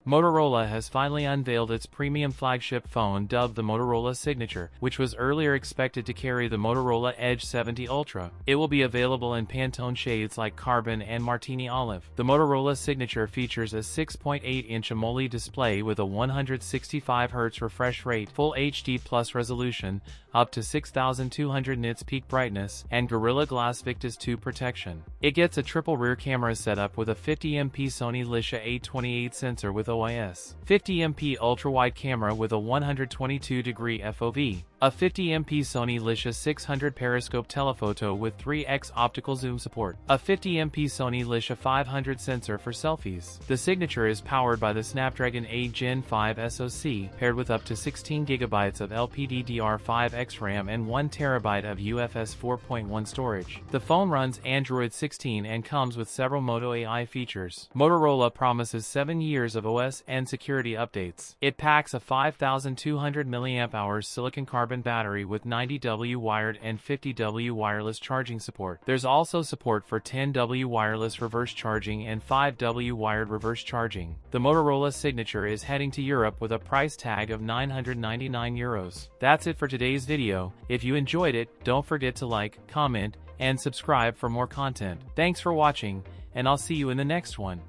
Motorola has finally unveiled its premium flagship phone dubbed the Motorola Signature, which was earlier expected to carry the Motorola Edge 70 Ultra. It will be available in Pantone shades like Carbon and Martini Olive. The Motorola Signature features a 6.8-inch AMOLED display with a 165Hz refresh rate, Full HD Plus resolution, up to 6,200 nits peak brightness, and Gorilla Glass Victus 2 protection. It gets a triple rear camera setup with a 50MP Sony Lisha 828 sensor with OIS, 50MP ultra-wide camera with a 122-degree FOV, a 50MP Sony Lisha 600 periscope telephoto with 3x optical zoom support, a 50MP Sony Lisha 500 sensor for selfies. The Signature is powered by the Snapdragon 8 Gen 5 SoC, paired with up to 16GB of LPDDR5X RAM and 1TB of UFS 4.1 storage. The phone runs Android 16 and comes with several Moto AI features. Motorola promises 7 years of OS and security updates. It packs a 5,200 mAh silicon carbon battery with 90W wired and 50W wireless charging support. There's also support for 10W wireless reverse charging and 5W wired reverse charging. The Motorola Signature is heading to Europe with a price tag of €999. That's it for today's video. If you enjoyed it, don't forget to like, comment, and subscribe for more content. Thanks for watching, and I'll see you in the next one.